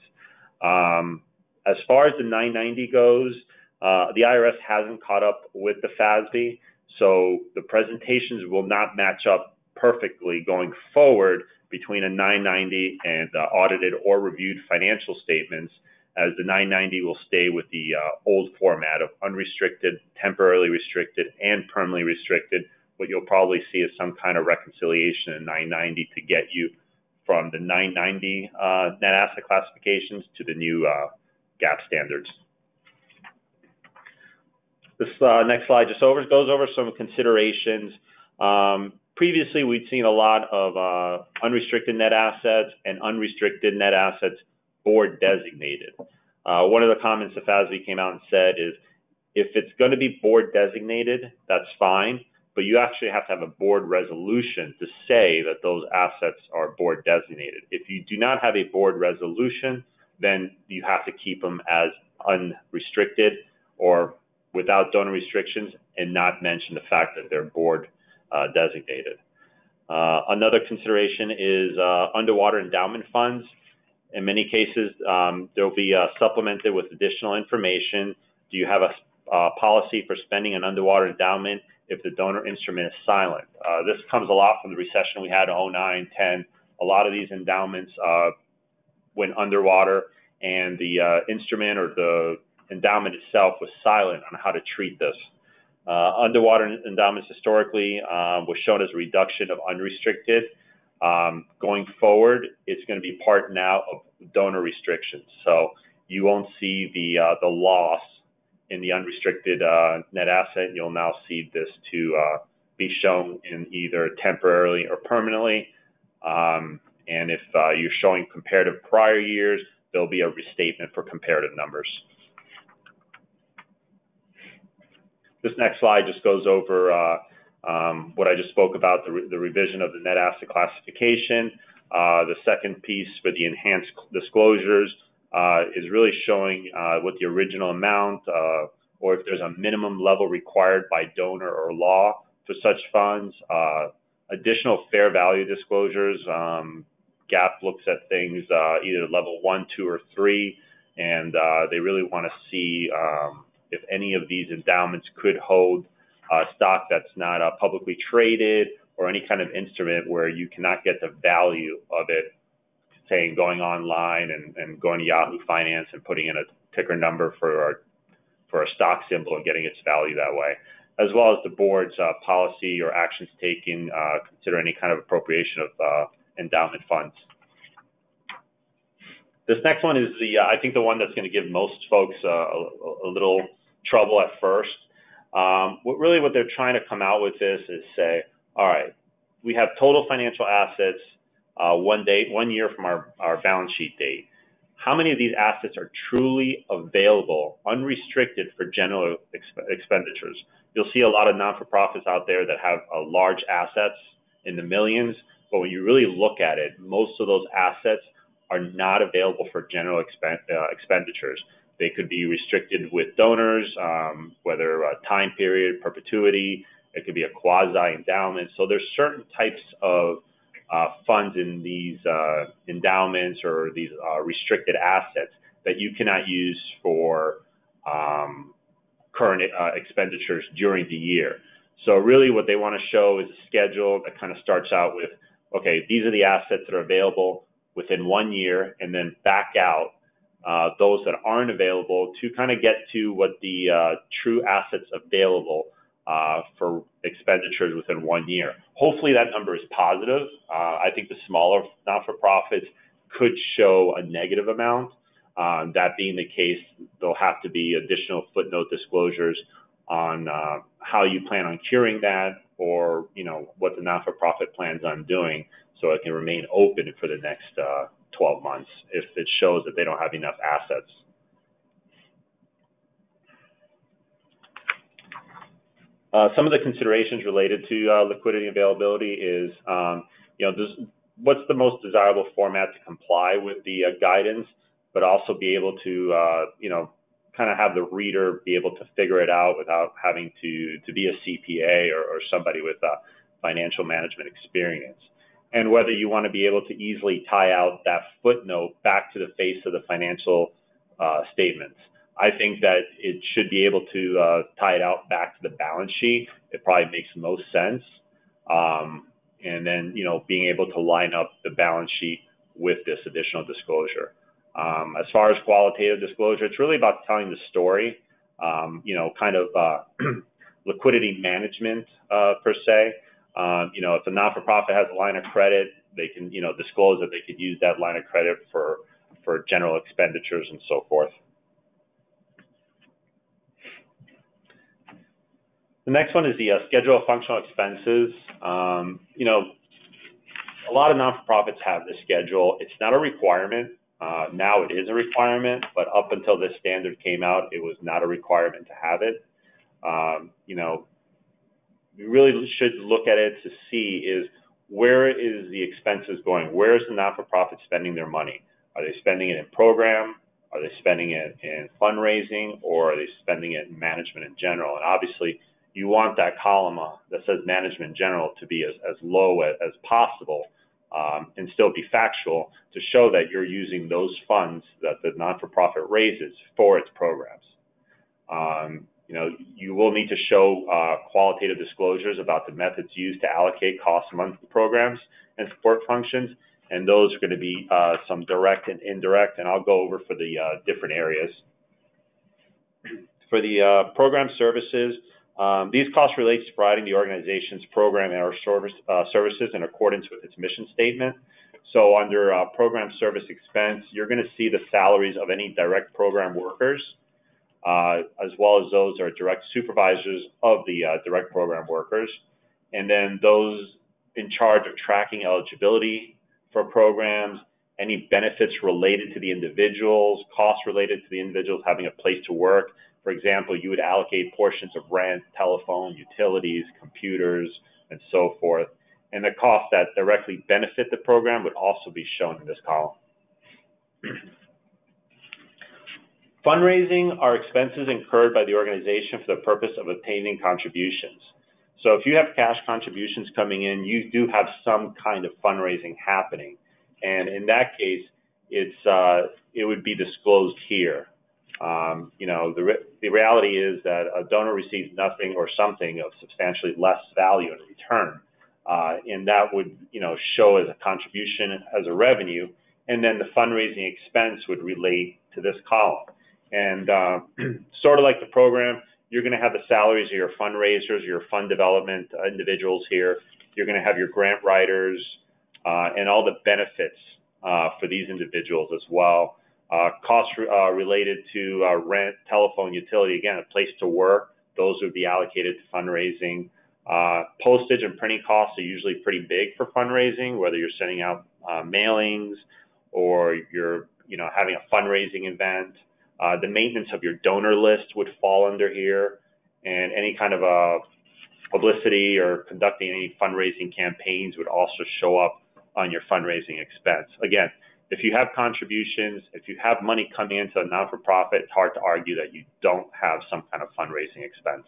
Speaker 3: As far as the 990 goes, the IRS hasn't caught up with the FASB, so the presentations will not match up perfectly going forward between a 990 and audited or reviewed financial statements, as the 990 will stay with the old format of unrestricted, temporarily restricted, and permanently restricted. What you'll probably see is some kind of reconciliation in 990 to get you from the 990 net asset classifications to the new GAAP standards. This next slide just goes over some considerations. Previously, we'd seen a lot of unrestricted net assets and unrestricted net assets board designated. One of the comments the FASB came out and said is, if it's going to be board designated, that's fine, but you actually have to have a board resolution to say that those assets are board designated. If you do not have a board resolution, then you have to keep them as unrestricted or without donor restrictions and not mention the fact that they're board designated. Another consideration is underwater endowment funds. In many cases, they'll be supplemented with additional information. Do you have a policy for spending an underwater endowment if the donor instrument is silent? This comes a lot from the recession we had in 09, 10. A lot of these endowments went underwater, and the instrument or the endowment itself was silent on how to treat this. Underwater endowments historically was shown as a reduction of unrestricted. Going forward, it's going to be part now of donor restrictions. So you won't see the loss in the unrestricted net asset. You'll now see this to be shown in either temporarily or permanently. And if you're showing comparative prior years, there'll be a restatement for comparative numbers. This next slide just goes over what I just spoke about, the revision of the net asset classification. The second piece for the enhanced disclosures is really showing what the original amount or if there's a minimum level required by donor or law for such funds. Additional fair value disclosures. GAAP looks at things either level 1, 2, or 3, and they really want to see if any of these endowments could hold stock that's not publicly traded or any kind of instrument where you cannot get the value of it, saying going online and going to Yahoo Finance and putting in a ticker number for a stock symbol and getting its value that way, as well as the board's policy or actions taken, consider any kind of appropriation of endowment funds. This next one is I think the one that's going to give most folks a little trouble at first. What they're trying to come out with this is say, all right, we have total financial assets 1 year from our balance sheet date. How many of these assets are truly available, unrestricted for general expenditures? You'll see a lot of non-for-profits out there that have large assets in the millions, but when you really look at it, most of those assets are not available for general expenditures. They could be restricted with donors, whether a time period, perpetuity. It could be a quasi-endowment. So there's certain types of funds in these endowments or these restricted assets that you cannot use for current expenditures during the year. So really what they want to show is a schedule that kind of starts out with, okay, these are the assets that are available within 1 year, and then back out those that aren't available to kind of get to what the true assets available for expenditures within 1 year. Hopefully that number is positive. I think the smaller not-for-profits could show a negative amount. That being the case, there'll have to be additional footnote disclosures on how you plan on curing that, or what the not-for-profit plans on doing, so it can remain open for the next 12 months if it shows that they don't have enough assets. Some of the considerations related to liquidity availability is, what's the most desirable format to comply with the guidance, but also be able to, kind of have the reader be able to figure it out without having to be a CPA or somebody with financial management experience. And whether you want to be able to easily tie out that footnote back to the face of the financial statements. I think that it should be able to tie it out back to the balance sheet. It probably makes the most sense. And then, being able to line up the balance sheet with this additional disclosure. As far as qualitative disclosure, it's really about telling the story, kind of liquidity management per se. If a not-for-profit has a line of credit, they can, disclose that they could use that line of credit for general expenditures and so forth. The next one is the schedule of functional expenses. A lot of non-for-profits have this schedule. It's not a requirement. Now it is a requirement, but up until this standard came out, it was not a requirement to have it. We really should look at it to see is where is the expenses going? Where is the not-for-profit spending their money? Are they spending it in program? Are they spending it in fundraising? Or are they spending it in management in general? And obviously, you want that column that says management in general to be as low as possible, and still be factual to show that you're using those funds that the not-for-profit raises for its programs. You will need to show qualitative disclosures about the methods used to allocate costs among the programs and support functions, and those are going to be some direct and indirect, and I'll go over for the different areas. For the program services, these costs relate to providing the organization's program and or services in accordance with its mission statement. So under program service expense, you're going to see the salaries of any direct program workers, as well as those are direct supervisors of the direct program workers, and then those in charge of tracking eligibility for programs, any benefits related to the individuals, costs related to the individuals having a place to work. For example, you would allocate portions of rent, telephone, utilities, computers, and so forth. And the costs that directly benefit the program would also be shown in this column. Fundraising are expenses incurred by the organization for the purpose of obtaining contributions. So if you have cash contributions coming in, you do have some kind of fundraising happening. And in that case, it would be disclosed here. The reality is that a donor receives nothing or something of substantially less value in return. And that would, show as a contribution, as a revenue, and then the fundraising expense would relate to this column. And sort of like the program, you're going to have the salaries of your fundraisers, your fund development individuals here. You're going to have your grant writers and all the benefits for these individuals as well. Costs related to rent, telephone, utility, again, a place to work, those would be allocated to fundraising. Postage and printing costs are usually pretty big for fundraising, whether you're sending out mailings or you're having a fundraising event. The maintenance of your donor list would fall under here, and any kind of publicity or conducting any fundraising campaigns would also show up on your fundraising expense. Again, if you have contributions, if you have money coming into a non-for-profit, it's hard to argue that you don't have some kind of fundraising expense.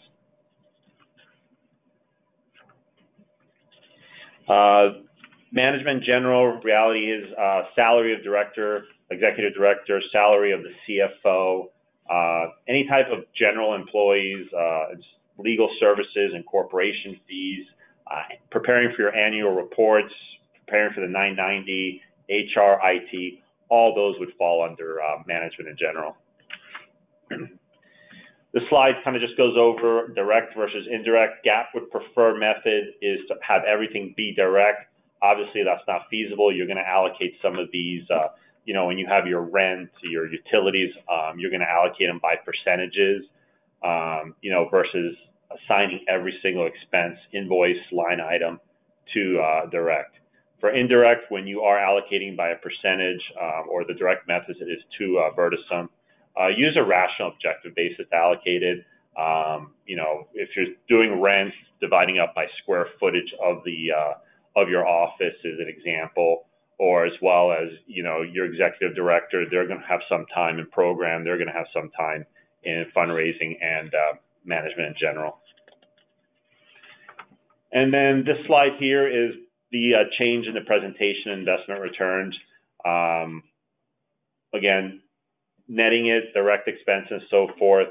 Speaker 3: Management general reality is salary of director, executive director, salary of the CFO, any type of general employees, legal services and corporation fees, preparing for your annual reports, preparing for the 990, HR, IT, all those would fall under management in general. This slide kind of just goes over direct versus indirect. GAAP would prefer method is to have everything be direct. Obviously, that's not feasible. You're going to allocate some of these, when you have your rent, your utilities, you're going to allocate them by percentages, versus assigning every single expense, invoice, line item to direct. For indirect, when you are allocating by a percentage or the direct method is too burdensome, use a rational objective basis to allocate it. If you're doing rent, dividing up by square footage of your office is an example, or as well as, your executive director, they're going to have some time in program, they're going to have some time in fundraising and management in general. And then this slide here is the change in the presentation investment returns. Again, netting it, direct expense and so forth,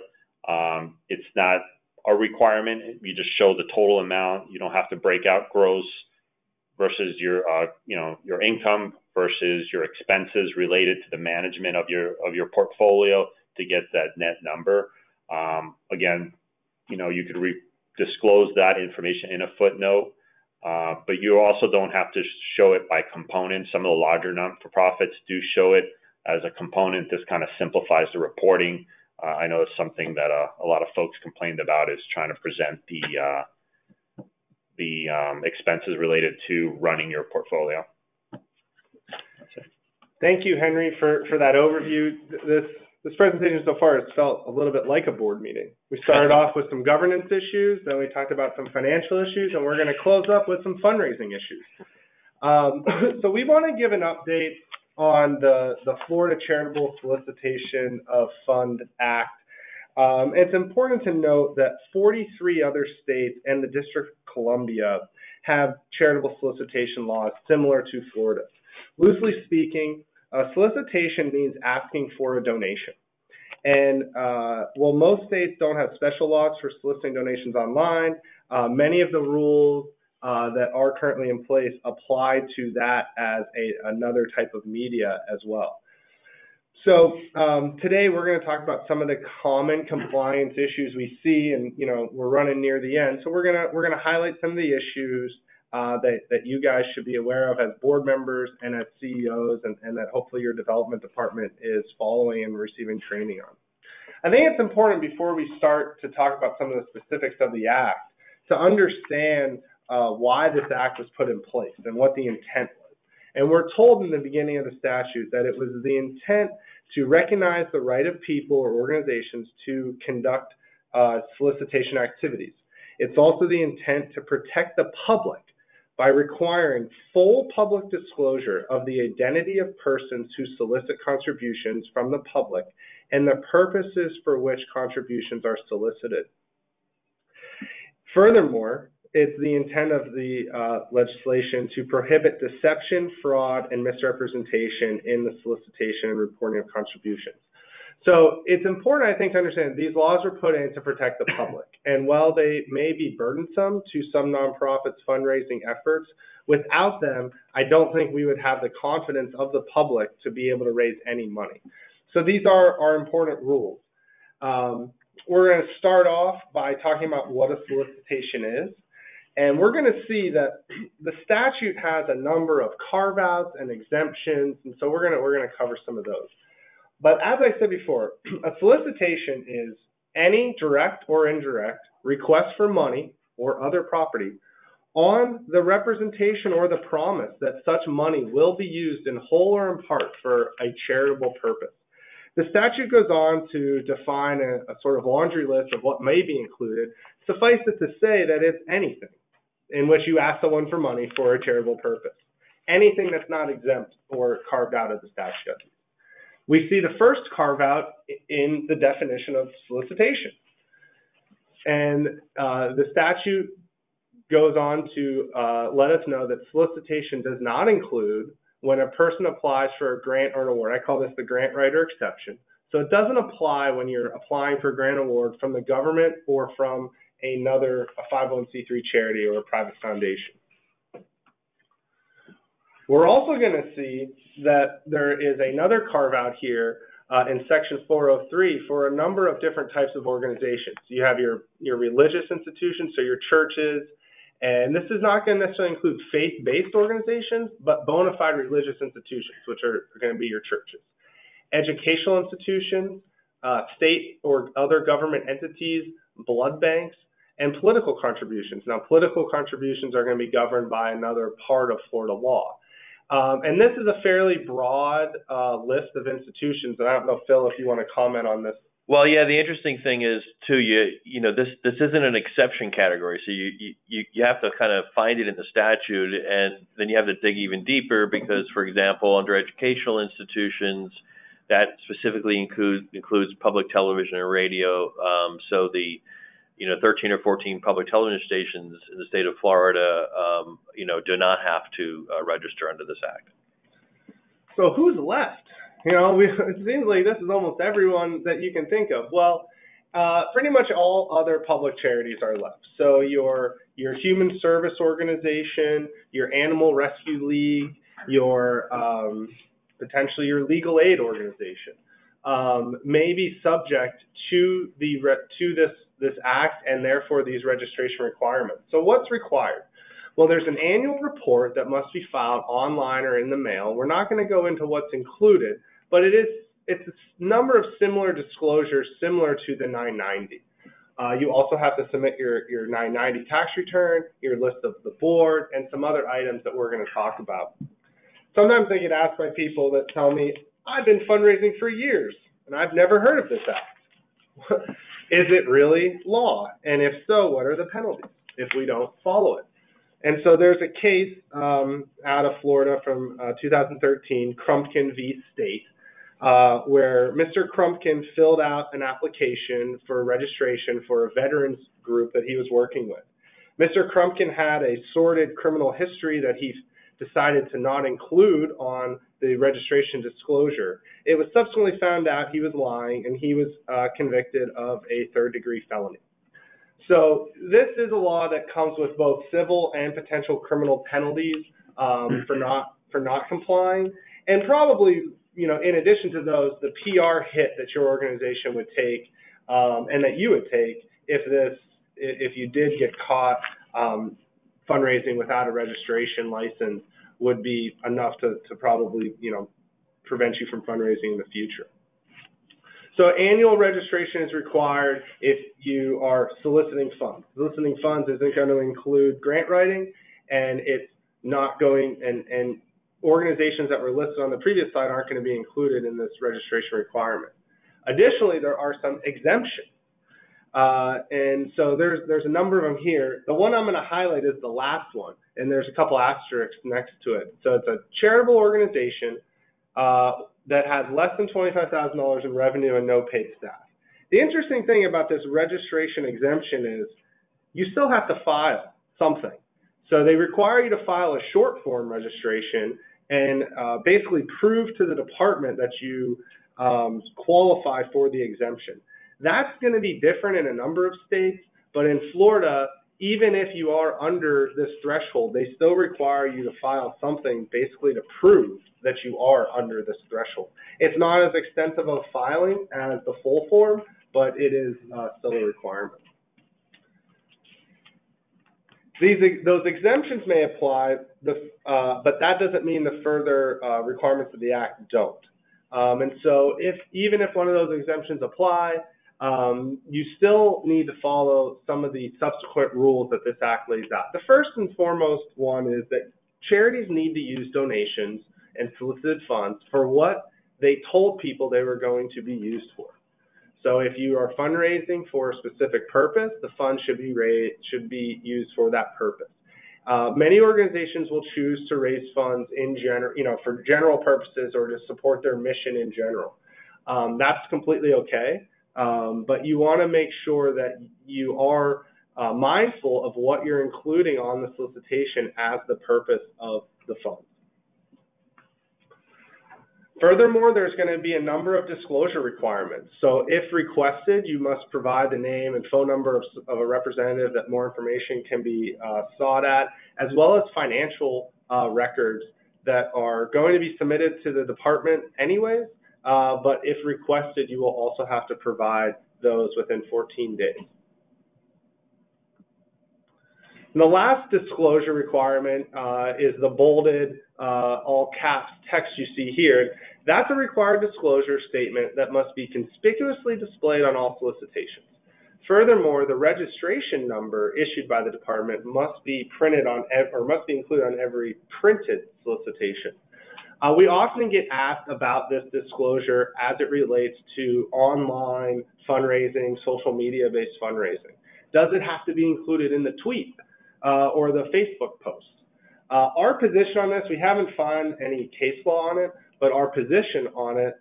Speaker 3: it's not a requirement. You just show the total amount. You don't have to break out gross versus your income versus your expenses related to the management of your portfolio to get that net number. Again, you could disclose that information in a footnote, but you also don't have to show it by component. Some of the larger non-for-profits do show it as a component. This kind of simplifies the reporting. I know it's something that a lot of folks complained about, is trying to present the expenses related to running your portfolio.
Speaker 1: Thank you, Henry, for that overview. This presentation so far has felt a little bit like a board meeting. We started off with some governance issues, then we talked about some financial issues, and we're going to close up with some fundraising issues. So we want to give an update on the Florida Charitable Solicitation of Fund Act. It's important to note that 43 other states and the District of Columbia have charitable solicitation laws similar to Florida. Loosely speaking, solicitation means asking for a donation. And while most states don't have special laws for soliciting donations online, many of the rules that are currently in place apply to that as another type of media as well. So today we're going to talk about some of the common compliance issues we see, and we're running near the end. So we're going to highlight some of the issues that you guys should be aware of as board members and as CEOs, and that hopefully your development department is following and receiving training on. I think it's important before we start to talk about some of the specifics of the Act to understand why this Act was put in place and what the intent was. And we're told in the beginning of the statute that it was the intent to recognize the right of people or organizations to conduct solicitation activities. It's also the intent to protect the public by requiring full public disclosure of the identity of persons who solicit contributions from the public and the purposes for which contributions are solicited. Furthermore, it's the intent of the legislation to prohibit deception, fraud, and misrepresentation in the solicitation and reporting of contributions. So it's important, I think, to understand these laws were put in to protect the public. And while they may be burdensome to some nonprofits' fundraising efforts, without them, I don't think we would have the confidence of the public to be able to raise any money. So these are important rules. We're going to start off by talking about what a solicitation is. And we're going to see that the statute has a number of carve-outs and exemptions, and so we're going to cover some of those. But as I said before, a solicitation is any direct or indirect request for money or other property on the representation or the promise that such money will be used in whole or in part for a charitable purpose. The statute goes on to define a sort of laundry list of what may be included. Suffice it to say that it's anything in which you ask someone for money for a charitable purpose. Anything that's not exempt or carved out of the statute. We see the first carve out in the definition of solicitation. And the statute goes on to let us know that solicitation does not include when a person applies for a grant or an award. I call this the grantwriter exception. So it doesn't apply when you're applying for a grant award from the government or from a 501c3 charity or a private foundation. We're also going to see that there is another carve out here in section 403 for a number of different types of organizations. You have your religious institutions, so your churches, and this is not going to necessarily include faith-based organizations, but bona fide religious institutions, which are going to be your churches. Educational institutions, state or other government entities, blood banks, and political contributions. Now, political contributions are going to be governed by another part of Florida law. And this is a fairly broad list of institutions. And I don't know, Phil, if you want to comment on this.
Speaker 2: Well, yeah, the interesting thing is, too, you know, this isn't an exception category. So you have to kind of find it in the statute, and then you have to dig even deeper because, for example, under educational institutions, that specifically includes public television and radio. So the 13 or 14 public television stations in the state of Florida, do not have to register under this act.
Speaker 1: So who's left? It seems like this is almost everyone that you can think of. Well, pretty much all other public charities are left. So your human service organization, your animal rescue league, your potentially your legal aid organization may be subject to this act and therefore these registration requirements. So what's required? Well, there's an annual report that must be filed online or in the mail. We're not going to go into what's included, but it's a number of similar disclosures similar to the 990. You also have to submit your 990 tax return, your list of the board, and some other items that we're going to talk about. Sometimes I get asked by people that tell me, I've been fundraising for years, and I've never heard of this act. Is it really law? And if so, what are the penalties if we don't follow it? And so there's a case out of Florida from 2013, Crumpkin v. State, where Mr. Crumpkin filled out an application for registration for a veterans group that he was working with. Mr. Crumpkin had a sordid criminal history that he decided to not include on the registration disclosure. It was subsequently found out he was lying, and he was convicted of a third-degree felony. So this is a law that comes with both civil and potential criminal penalties for not complying, and probably, in addition to those, the PR hit that your organization would take and that you would take if you did get caught fundraising without a registration license would be enough to probably, prevent you from fundraising in the future. So annual registration is required if you are soliciting funds. Soliciting funds isn't going to include grant writing, and it's not going, and organizations that were listed on the previous slide aren't going to be included in this registration requirement. Additionally, there are some exemptions. And so there's a number of them here. The one I'm going to highlight is the last one, and there's a couple asterisks next to it. So it's a charitable organization that has less than $25,000 in revenue and no paid staff. The interesting thing about this registration exemption is you still have to file something. So they require you to file a short form registration and basically prove to the department that you qualify for the exemption. That's going to be different in a number of states, but in Florida, even if you are under this threshold, they still require you to file something basically to prove that you are under this threshold. It's not as extensive of filing as the full form, but it is still a requirement. Those exemptions may apply, but that doesn't mean the further requirements of the Act don't. And so even if one of those exemptions apply, you still need to follow some of the subsequent rules that this Act lays out. The first and foremost one is that charities need to use donations and solicited funds for what they told people they were going to be used for. So if you are fundraising for a specific purpose, the funds should be used for that purpose. Many organizations will choose to raise funds in general, for general purposes or to support their mission in general. That's completely okay, but you want to make sure that you are mindful of what you're including on the solicitation as the purpose of the funds. Furthermore, there's going to be a number of disclosure requirements. So if requested, you must provide the name and phone number of a representative that more information can be sought at, as well as financial records that are going to be submitted to the department anyways, but if requested, you will also have to provide those within 14 days. And the last disclosure requirement is the bolded, all caps text you see here. That's a required disclosure statement that must be conspicuously displayed on all solicitations. Furthermore, the registration number issued by the department must be printed on, or must be included on every printed solicitation. We often get asked about this disclosure as it relates to online fundraising, social media-based fundraising. Does it have to be included in the tweet or the Facebook post? Our position on this, we haven't found any case law on it, but our position on it,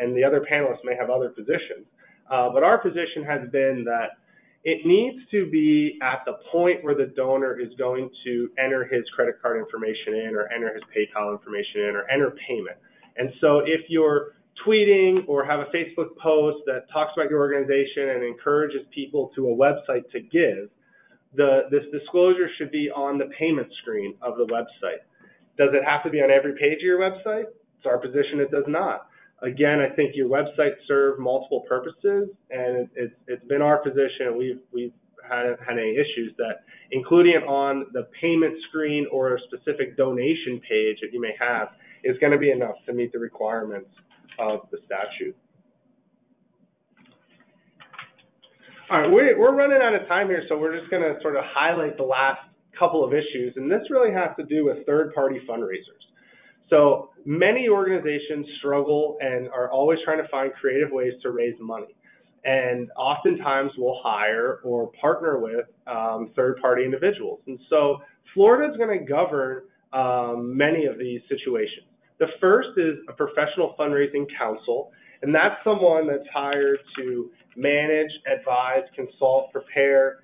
Speaker 1: and the other panelists may have other positions, but our position has been that it needs to be at the point where the donor is going to enter his credit card information in, or enter his PayPal information in, or enter payment. And so if you're tweeting or have a Facebook post that talks about your organization and encourages people to a website to give, this disclosure should be on the payment screen of the website. Does it have to be on every page of your website? It's our position it does not. Again, I think your websites serve multiple purposes, and it's been our position, and we've hadn't had any issues that including it on the payment screen or a specific donation page that you may have is going to be enough to meet the requirements of the statute. All right, we're running out of time here, so we're just going to sort of highlight the last couple of issues, and this really has to do with third-party fundraisers. So many organizations struggle and are always trying to find creative ways to raise money, and oftentimes will hire or partner with third-party individuals. And so Florida is going to govern many of these situations. The first is a professional fundraising counsel, and that's someone that's hired to manage, advise, consult, prepare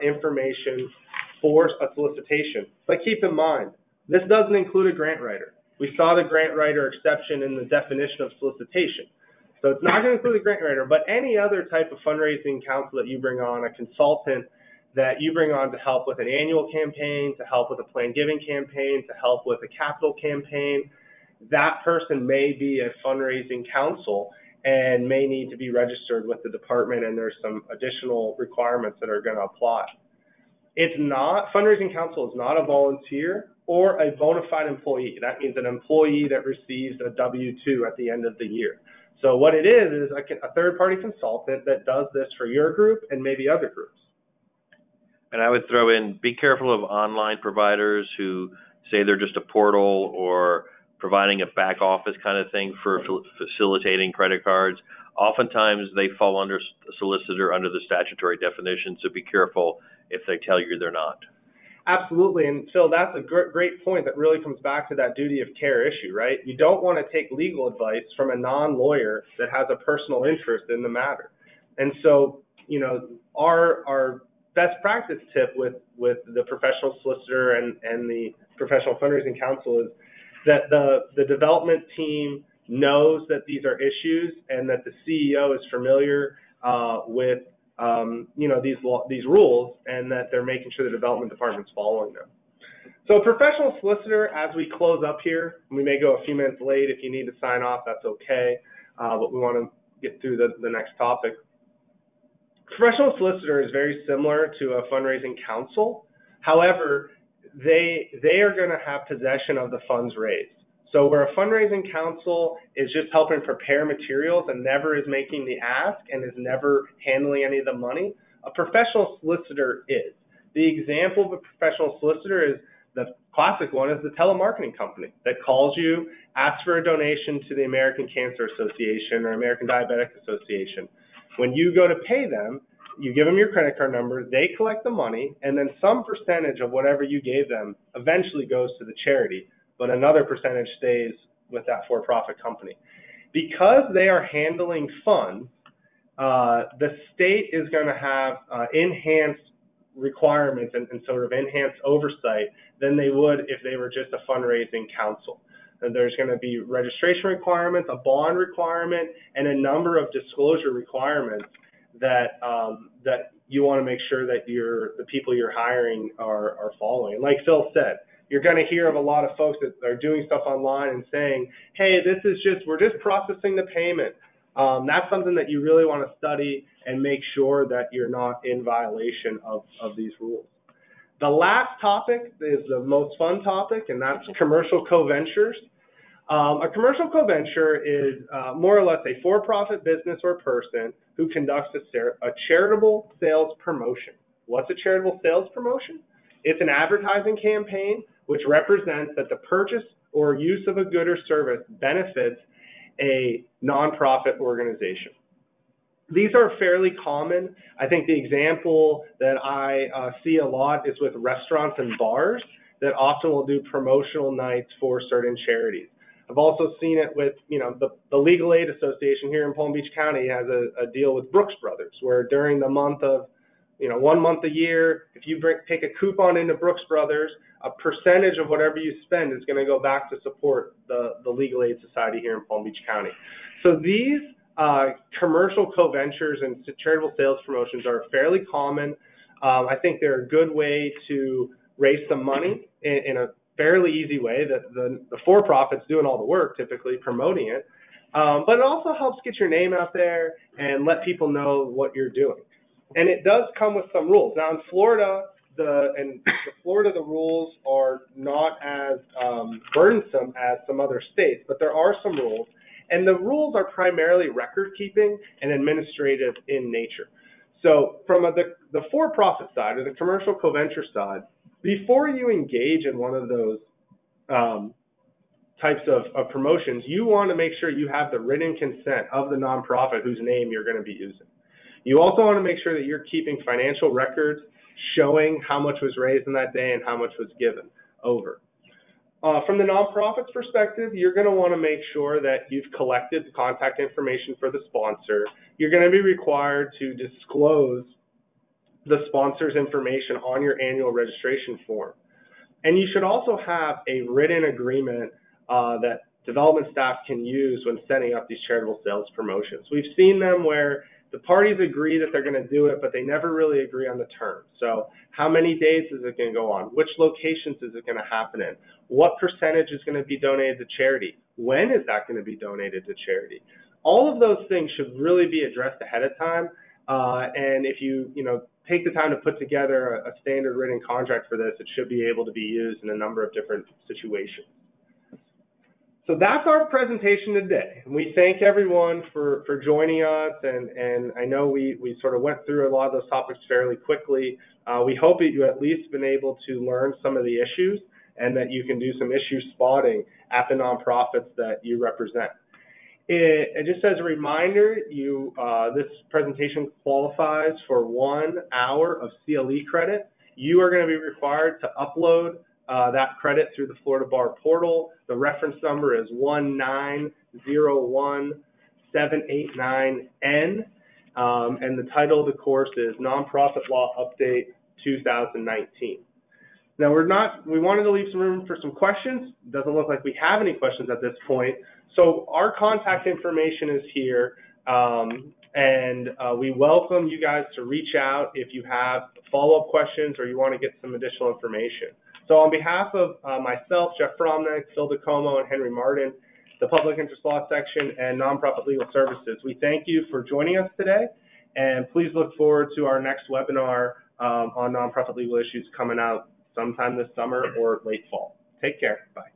Speaker 1: information for a solicitation. But keep in mind, this doesn't include a grant writer. We saw the grant writer exception in the definition of solicitation. So it's not going to include a grant writer, but any other type of fundraising counsel that you bring on, a consultant that you bring on to help with an annual campaign, to help with a planned giving campaign, to help with a capital campaign, that person may be a fundraising counsel and may need to be registered with the department, and there's some additional requirements that are going to apply. It's not, fundraising counsel is not a volunteer or a bona fide employee. That means an employee that receives a W-2 at the end of the year. So what it is a third-party consultant that does this for your group and maybe other groups.
Speaker 2: And I would throw in, be careful of online providers who say they're just a portal or providing a back office kind of thing for facilitating credit cards. Oftentimes they fall under solicitor under the statutory definition, so be careful if they tell you they're not.
Speaker 1: Absolutely, and Phil, that's a great point that really comes back to that duty of care issue, right? You don't want to take legal advice from a non-lawyer that has a personal interest in the matter. And so, our best practice tip with the professional solicitor and the professional fundraising counsel is that the development team knows that these are issues and that the CEO is familiar with these rules, and that they're making sure the development department's following them. So professional solicitor, as we close up here, we may go a few minutes late. If you need to sign off, that's okay, but we want to get through the next topic. Professional solicitor is very similar to a fundraising counsel. However, they are going to have possession of the funds raised. So where a fundraising counsel is just helping prepare materials and never is making the ask and is never handling any of the money, a professional solicitor is. The example of a professional solicitor is the classic one is the telemarketing company that calls you, asks for a donation to the American Cancer Association or American Diabetic Association. When you go to pay them, you give them your credit card number, they collect the money, and then some percentage of whatever you gave them eventually goes to the charity, but another percentage stays with that for-profit company. Because they are handling funds, the state is going to have enhanced requirements and sort of enhanced oversight than they would if they were just a fundraising counsel. And there's going to be registration requirements, a bond requirement, and a number of disclosure requirements that that you want to make sure that the people you're hiring are following. Like Phil said, you're going to hear of a lot of folks that are doing stuff online and saying, hey, we're just processing the payment. That's something that you really want to study and make sure that you're not in violation of these rules. The last topic is the most fun topic, and that's commercial co-ventures. A commercial co-venture is more or less a for-profit business or person who conducts a charitable sales promotion. What's a charitable sales promotion? It's an advertising campaign which represents that the purchase or use of a good or service benefits a nonprofit organization. These are fairly common. I think the example that I see a lot is with restaurants and bars that often will do promotional nights for certain charities. I've also seen it with, the Legal Aid Association here in Palm Beach County has a deal with Brooks Brothers, where during the month of, 1 month a year, if you take a coupon into Brooks Brothers, a percentage of whatever you spend is going to go back to support the Legal Aid Society here in Palm Beach County. So these commercial co-ventures and charitable sales promotions are fairly common. I think they're a good way to raise some money in a fairly easy way that the for-profit's doing all the work, typically promoting it. But it also helps get your name out there and let people know what you're doing. And it does come with some rules. Now in Florida, the rules are not as burdensome as some other states, but there are some rules. And the rules are primarily record keeping and administrative in nature. So from the for-profit side or the commercial co-venture side, before you engage in one of those types of promotions, you want to make sure you have the written consent of the nonprofit whose name you're going to be using. You also want to make sure that you're keeping financial records showing how much was raised in that day and how much was given over. From the nonprofit's perspective, you're going to want to make sure that you've collected the contact information for the sponsor. You're going to be required to disclose the sponsor's information on your annual registration form. And you should also have a written agreement that development staff can use when setting up these charitable sales promotions. We've seen them where the parties agree that they're going to do it, but they never really agree on the terms. So how many days is it going to go on? Which locations is it going to happen in? What percentage is going to be donated to charity? When is that going to be donated to charity? All of those things should really be addressed ahead of time. And if you take the time to put together a standard written contract for this, it should be able to be used in a number of different situations. So that's our presentation today. We thank everyone for joining us, and I know we sort of went through a lot of those topics fairly quickly. We hope that you at least been able to learn some of the issues and that you can do some issue spotting at the nonprofits that you represent. Just as a reminder, this presentation qualifies for 1 hour of CLE credit. You are going to be required to upload that credit through the Florida Bar portal. The reference number is 1901789N, and the title of the course is Nonprofit Law Update 2019. Now we wanted to leave some room for some questions. Doesn't look like we have any questions at this point. So our contact information is here, and we welcome you guys to reach out if you have follow-up questions or you want to get some additional information. So on behalf of myself, Jeff Fromnick, Phil DeComo, and Henry Martin, the Public Interest Law Section and Nonprofit Legal Services, we thank you for joining us today, and please look forward to our next webinar on nonprofit legal issues coming out sometime this summer or late fall. Take care. Bye.